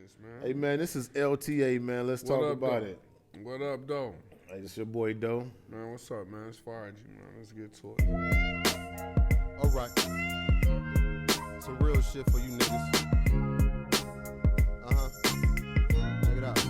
business, man. Hey, man, this is LTA, man. Let's talk about it. What up, though? Hey, this your boy, Doe. Man, what's up, man? It's Farji, man. Let's get to it. All right. Some real shit for you niggas. Check it out.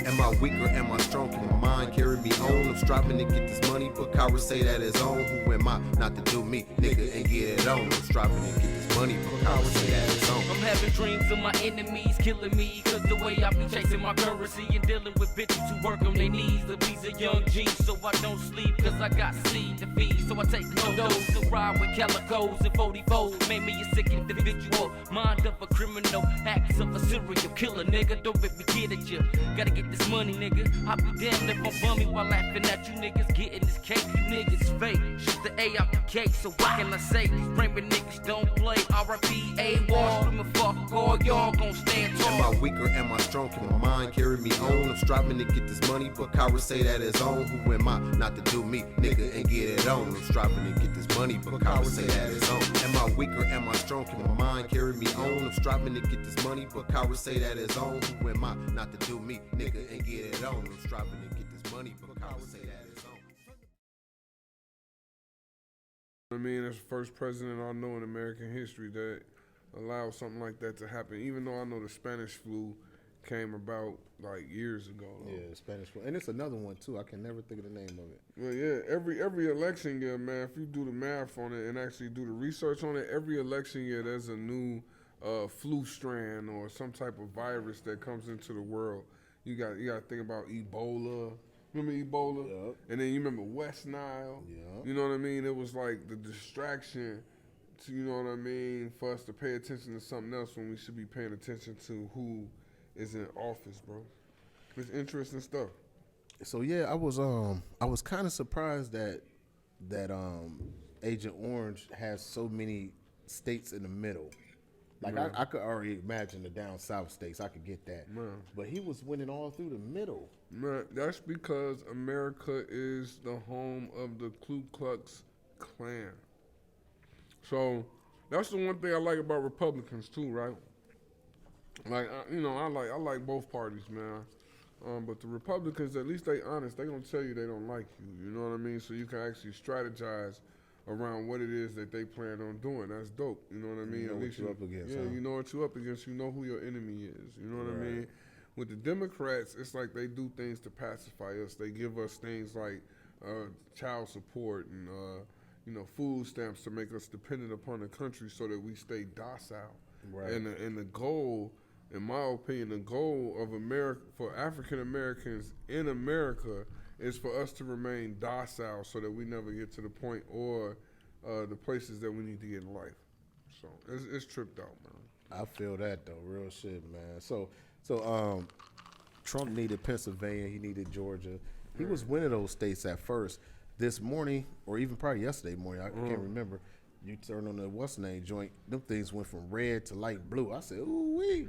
Am I weak or am I strong? Can my mind carry me on? I'm striving to get this money, but cowards say that it's on. Who am I not to do me, nigga, and get it on? I'm striving to get this money, but cowards say that it's on. I'm having dreams of my enemies killing me, cause the way I be chasing my currency and dealing with bitches who work on their knees. The bees a young G, so I don't sleep, cause I got seed to feed. So I take no dose to ride with calicos and 44s. Made me a sick individual, mind of a criminal, acts of a serial killer, nigga. Don't make me get at you. Gotta get this money, nigga. I'll be damned if I'm bummy while laughing at you niggas getting this cake. You niggas fake. Shoot the A out the cake, so what can I say? Framing niggas don't play. R.I.P. A-Wall, screaming fuck all y'all gon' stand tall. Am I weak or am I strong? Can my mind carry me on? I'm striving to get this money, but cowards say that it's on. Who am I not to do me, nigga, and get it on? I'm striving to get this money, but cowards say that it's on. Am I weak or am I strong? Can my mind carry me on? I'm striving to get this money, but cowards say that it's on. Who am I not to do me, nigga, and get it on? I'm striving to get this money, but cowards say that it's on. I mean, that's the first president I know in American history that allowed something like that to happen. Even though I know the Spanish flu came about like years ago. Yeah, Spanish flu. And it's another one, too. I can never think of the name of it. Well, yeah, every election year, man, if you do the math on it and actually do the research on it, every election year there's a new flu strand or some type of virus that comes into the world. You got to think about Ebola. Remember Ebola? Yep. And then you remember West Nile? Yep. You know what I mean? It was like the distraction to, you know what I mean, for us to pay attention to something else when we should be paying attention to who is in office, bro. It's interesting stuff. So yeah, I was kind of surprised that Agent Orange has so many states in the middle. Like I could already imagine the down south states. I could get that. Man. But he was winning all through the middle. Man, that's because America is the home of the Ku Klux Klan. So that's the one thing I like about Republicans too, right? Like I like both parties, man. But the Republicans, at least they honest. They gonna tell you they don't like you. You know what I mean? So you can actually strategize around what it is that they plan on doing. That's dope. You know what I mean? You know at what least you're up against. Yeah, huh? you know what you're up against. You know who your enemy is. You know what I Right. mean? With the Democrats, it's like they do things to pacify us. They give us things like child support and food stamps to make us dependent upon the country so that we stay docile. Right. And the goal, in my opinion, the goal of America for African Americans in America is for us to remain docile so that we never get to the point or the places that we need to get in life. So it's tripped out, man. I feel that though, real shit, man. So Trump needed Pennsylvania, he needed Georgia. He was winning those states at first. This morning, or even probably yesterday morning, I can't remember. You turn on the what's name joint, them things went from red to light blue. I said, ooh wee.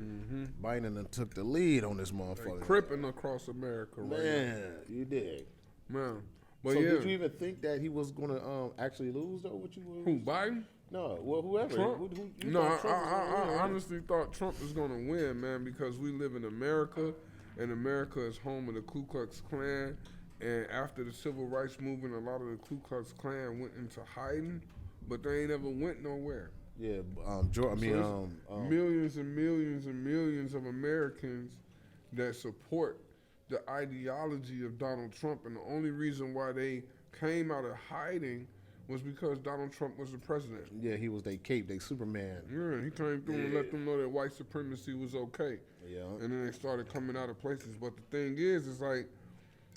Biden done took the lead on this motherfucker. Cripping across America, right Man, you did. now. Man. But So yeah. did you even think that he was gonna actually lose though? What you Who, Biden? No, well whoever. Trump? Who you No, thought Trump was gonna win, I right? honestly thought Trump was going to win, man, because we live in America, and America is home of the Ku Klux Klan. And after the Civil Rights Movement, a lot of the Ku Klux Klan went into hiding, but they ain't ever went nowhere. Yeah, Millions and millions and millions of Americans that support the ideology of Donald Trump, and the only reason why they came out of hiding was because Donald Trump was the president. yeah, he was they cape, they Superman. Yeah, he came through and let them know that white supremacy was okay. Yeah. And then they started coming out of places. But the thing is like,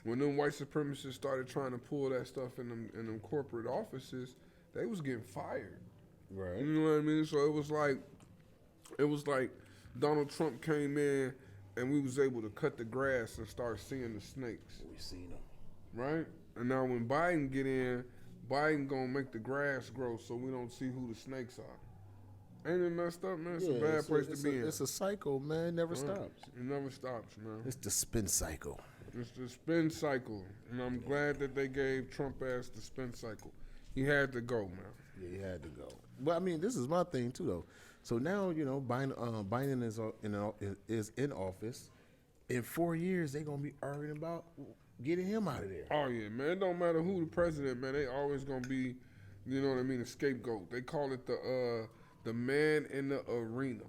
when them white supremacists started trying to pull that stuff in them corporate offices, they was getting fired. Right. You know what I mean? So it was like Donald Trump came in and we was able to cut the grass and start seeing the snakes. We seen him. Right? And now when Biden get in, Biden gonna make the grass grow so we don't see who the snakes are. Ain't it messed up, man? It's a bad place to be in. It's a cycle, man. It never stops. It never stops, man. It's the spin cycle. It's the spin cycle. And I'm glad that they gave Trump ass the spin cycle. He had to go, man. Yeah, he had to go. But I mean, this is my thing too, though. So now Biden is in office. In 4 years, they're gonna be arguing about getting him out of there. Oh yeah, man. It don't matter who the president, man. They always gonna be, you know what I mean, the scapegoat. They call it the man in the arena.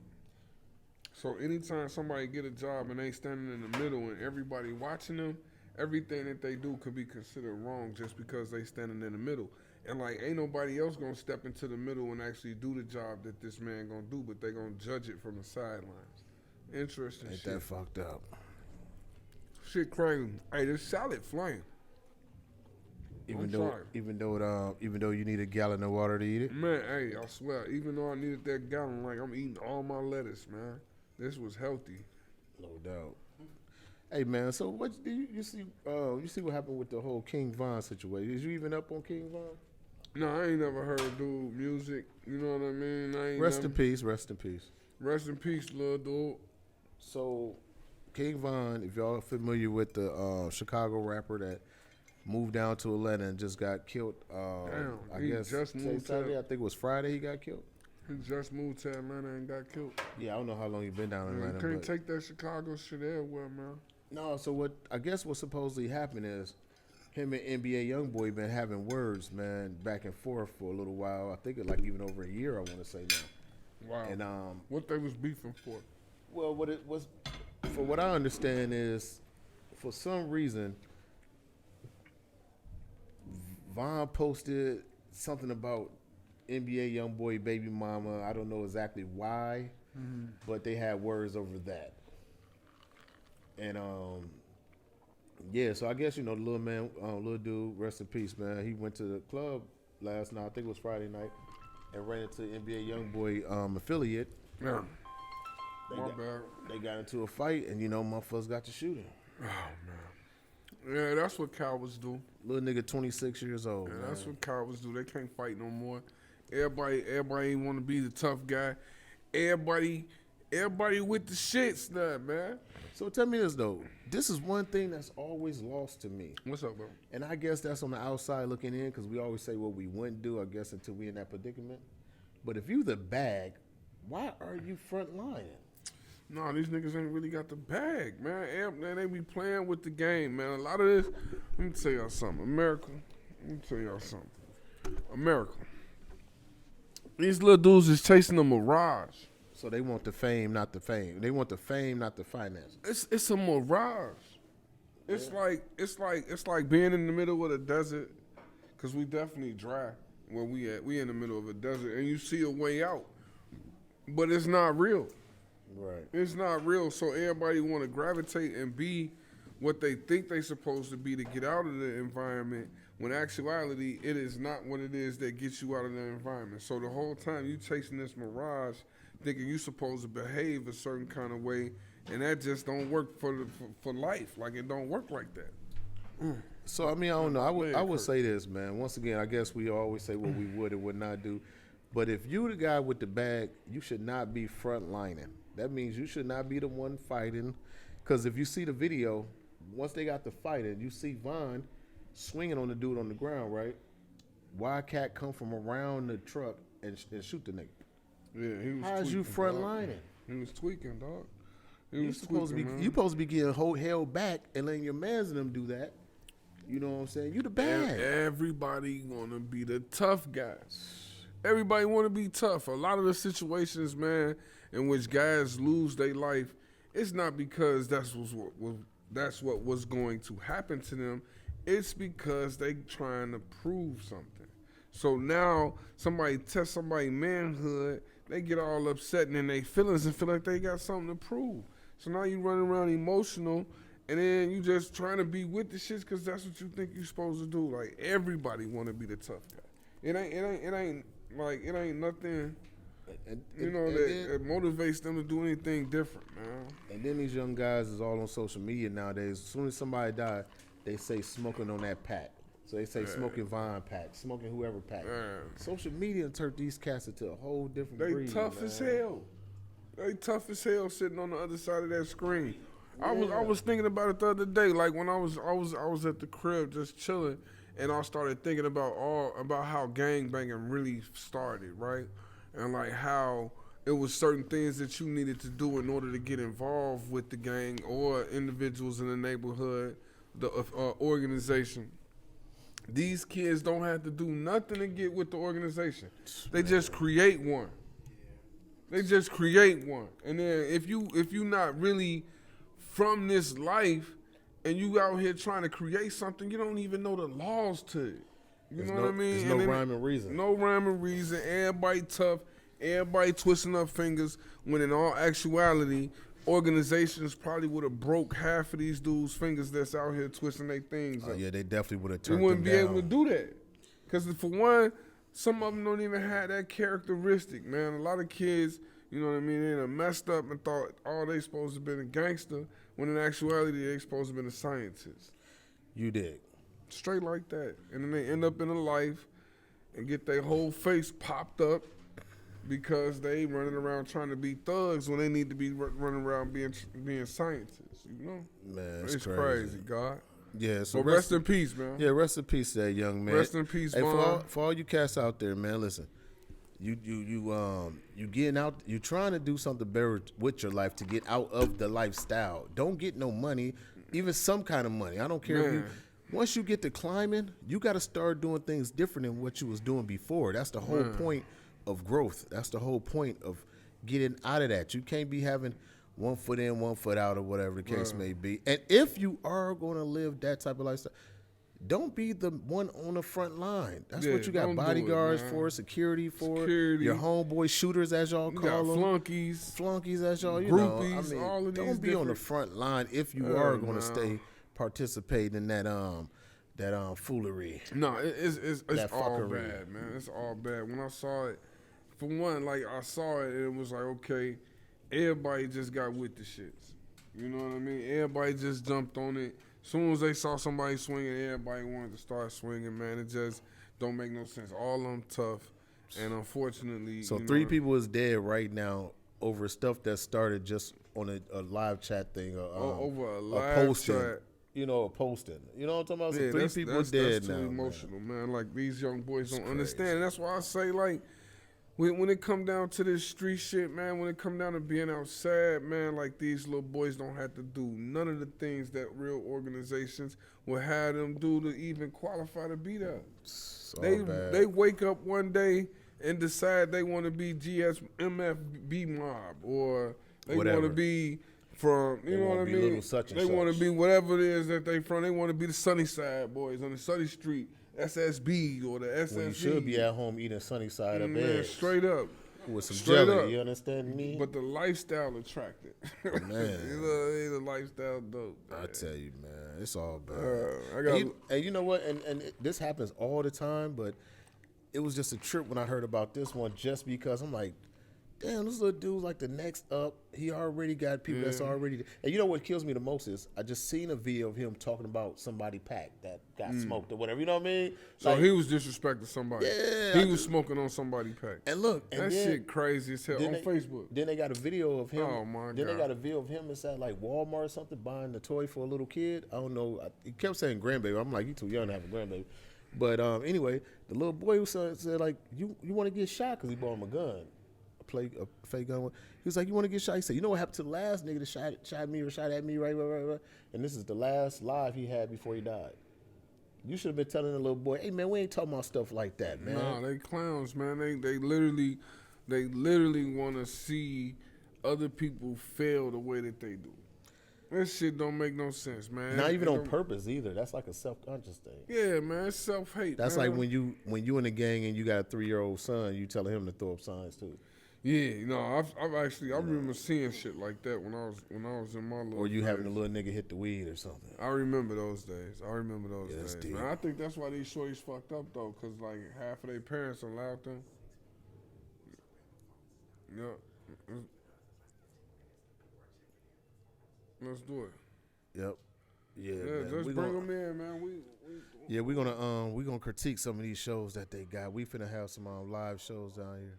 So anytime somebody get a job and they standing in the middle and everybody watching them, everything that they do could be considered wrong just because they standing in the middle. And like, ain't nobody else gonna step into the middle and actually do the job that this man gonna do, but they gonna judge it from the sidelines. Interesting Ain't shit. that fucked up? Shit crazy. Hey, this salad flying. Even though you need a gallon of water to eat it. Man, hey, I swear, even though I needed that gallon, like I'm eating all my lettuce, man. This was healthy. No doubt. Hey man, so what do you see? You see what happened with the whole King Von situation? Is you even up on King Von? No, I ain't never heard dude music. You know what I mean? Rest in peace. Rest in peace. Rest in peace, little dude. So, King Von, if y'all familiar with the Chicago rapper that moved down to Atlanta and just got killed, Damn, I he guess just moved to- Saturday. I think it was Friday he got killed. He just moved to Atlanta and got killed. Yeah, I don't know how long he been down in Man, Atlanta. you can't but take that Chicago shit everywhere, man. no, so what I guess what supposedly happened is him and NBA YoungBoy been having words, man, back and forth for a little while. I think it like even over a year, I want to say now. Wow. And What they was beefing for? well, what it was, for what I understand is, for some reason, Von posted something about NBA YoungBoy baby mama. I don't know exactly why, but they had words over that. And yeah, so I guess the little man, little dude, rest in peace, man. He went to the club last night. I think it was Friday night, and ran into NBA YoungBoy affiliate. Yeah. They My got, bad. they got into a fight, and motherfuckers got to shooting. Oh man. Yeah, that's what cowards do. Little nigga, 26 years old. Yeah, man. that's what cowards do. They can't fight no more. Everybody ain't want to be the tough guy. Everybody with the shits now, man. So tell me this though. This is one thing that's always lost to me, What's up, bro? and I guess that's on the outside looking in because we always say what we wouldn't do. I guess until we in that predicament. But if you the bag, why are you front lying? No, these niggas ain't really got the bag, man. They be playing with the game, man. A lot of this, let me tell y'all something. America, America. These little dudes is chasing a mirage. So they want the fame, not the fame. They want the fame, not the finances. It's a mirage. It's like being in the middle of the desert, cause we definitely dry where we at. We in the middle of a desert, and you see a way out, but it's not real. Right. It's not real, so everybody want to gravitate and be what they think they supposed to be to get out of the environment, when actuality, it is not what it is that gets you out of the environment. So the whole time you chasing this mirage, thinking you supposed to behave a certain kind of way, and that just don't work for life. Like, it don't work like that. So I mean, I don't know. I would say this, man. Once again, I guess we always say what we would and would not do. But if you the guy with the bag, you should not be front lining. That means you should not be the one fighting. Because if you see the video, once they got the fighting, you see Von swinging on the dude on the ground, right? Wildcat come from around the truck and shoot the nigga. Yeah, he was. How's you tweaking, front dog. lining? He was tweaking, dog. You supposed to be getting held back and letting your mans and them do that. You know what I'm saying? You the bad. Everybody wanna be the tough guys. Everybody wanna be tough. A lot of the situations, man, in which guys lose their life, it's not because that's what was going to happen to them. It's because they trying to prove something. So now somebody test somebody's manhood, they get all upset and in their feelings and feel like they got something to prove. So now you running around emotional, and then you just trying to be with the shits because that's what you think you're supposed to do. Like, everybody want to be the tough guy. It ain't nothing. That motivates them to do anything different, man. And then these young guys is all on social media nowadays. As soon as somebody died, they say smoking on that pack. So they say smoking Vine pack, smoking whoever pack. Social media turned these cats into a whole different breed. They tough as hell. They tough as hell sitting on the other side of that screen. Yeah. I was thinking about it the other day. Like, when I was at the crib just chilling, and I started thinking about how gangbanging really started, right? And like how it was certain things that you needed to do in order to get involved with the gang or individuals in the neighborhood, the organization. These kids don't have to do nothing to get with the organization. They just create one. They just create one. And then if you not really from this life and you out here trying to create something, you don't even know the laws to it. You know what I mean? There's no rhyme and reason. No rhyme and reason. Everybody tough. Everybody twisting up fingers. When in all actuality, organizations probably would have broke half of these dudes' fingers that's out here twisting their things up. Yeah, they definitely would have They turned wouldn't them be down. able to do that. Because for one, some of them don't even have that characteristic, man. A lot of kids, you know what I mean, they done messed up and thought, oh, they supposed to be a gangster, when in actuality, they supposed to be a scientist. You dig. Straight like that. And then they end up in a life and get their whole face popped up because they running around trying to be thugs when they need to be running around being scientists, you know? Man, It's crazy. crazy, God. Yeah, so But rest in peace, man. Yeah, rest in peace to that young man. Rest in peace, hey, Vaughn. for all you cats out there, man, listen. You getting out, you trying to do something better with your life to get out of the lifestyle. Don't get no money, even some kind of money. I don't care if you, Man. once you get to climbing, you got to start doing things different than what you was doing before. That's the whole point of growth. That's the whole point of getting out of that. You can't be having 1 foot in, 1 foot out, or whatever the case may be. And if you are going to live that type of lifestyle, don't be the one on the front line. That's Yeah, what you got don't do it, bodyguards man. for, security for, Security. your homeboy shooters, as y'all You call got them. flunkies. Flunkies, as y'all, you Groupies, know. I mean, all of these don't be on the different- front line if you Yeah, are going man. to stay participating in that foolery. No, it's That all fuckery. bad, man. It's all bad. When I saw it, for one, like I saw it and it was like, okay, everybody just got with the shits. You know what I mean? Everybody just jumped on it. As soon as they saw somebody swinging, everybody wanted to start swinging, man. It just don't make no sense. All of them tough. And unfortunately, So you 3 know, people is dead right now over stuff that started just on a live chat thing. over a a live posting. chat. You know, a posting. You know what I'm talking about? So Yeah, 3 that's, people that's, dead that's too now. man. emotional, man. Like these young boys don't crazy. understand. And that's why I say, like, when it come down to this street shit, man, when it come down to being outside, man, like these little boys don't have to do none of the things that real organizations will have them do to even qualify to be there. It's all They bad. wake up one day and decide they want to be GSMFB mob or they want Whatever. to be from, you They know wanna what I be mean? little such and They want to such. be whatever it is that they from. They want to be the Sunnyside boys on the Sunny Street, SSB or the SSB. When you should be at home eating sunny side up Man, eggs straight up. with some straight jelly. up. You understand me? But the lifestyle attracted. Man. You know, the lifestyle dope. I tell you, man, it's all bad. I got and you know what? And this happens all the time, but it was just a trip when I heard about this one, just because I'm like, damn, this little dude's like the next up. He already got people that's already. And you know what kills me the most is I just seen a video of him talking about somebody packed that got smoked or whatever. You know what I mean? So Like, he was disrespecting somebody. Yeah, He I was smoking on somebody pack. and look, and That then, shit crazy as hell then on they- Facebook. Then they got a video of him. Oh, my Then they God. got a video of him inside like Walmart or something buying a toy for a little kid. I don't know. He kept saying grandbaby. I'm like, you too young to have a grandbaby. But anyway, the little boy said like, you want to get shot because he bought him a gun, a fake gun. He was like, you want to get shot? He said, you know what happened to the last nigga that shot me or shot at me, right? And this is the last live he had before he died. You should have been telling the little boy, hey man, we ain't talking about stuff like that, man. Nah, they clowns, man. They literally want to see other people fail the way that they do. That shit don't make no sense, man. Not even It on don't- purpose either. That's like a self-conscious thing. Yeah, man. It's self-hate. That's man. like when you in a gang and you got a 3-year-old son, you telling him to throw up signs too. Yeah, no, I've actually I remember seeing shit like that when I was in my little. Or you having a days. little nigga hit the weed or something. I remember those days. I remember those Yeah, that's days, deep. man. I think that's why these shorties fucked up though, cause like half of their parents allowed them. Yeah. Let's do it. Yep. Yeah, Yeah, man. just We bring gonna, them in, man. yeah, we're gonna critique some of these shows that they got. We finna have some live shows down here.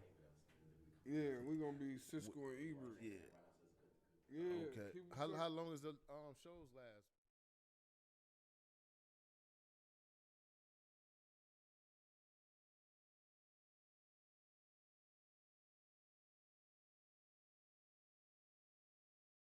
Yeah, we gonna be Cisco and Ebert. Yeah. Yeah. Okay. people How say- long is the shows last?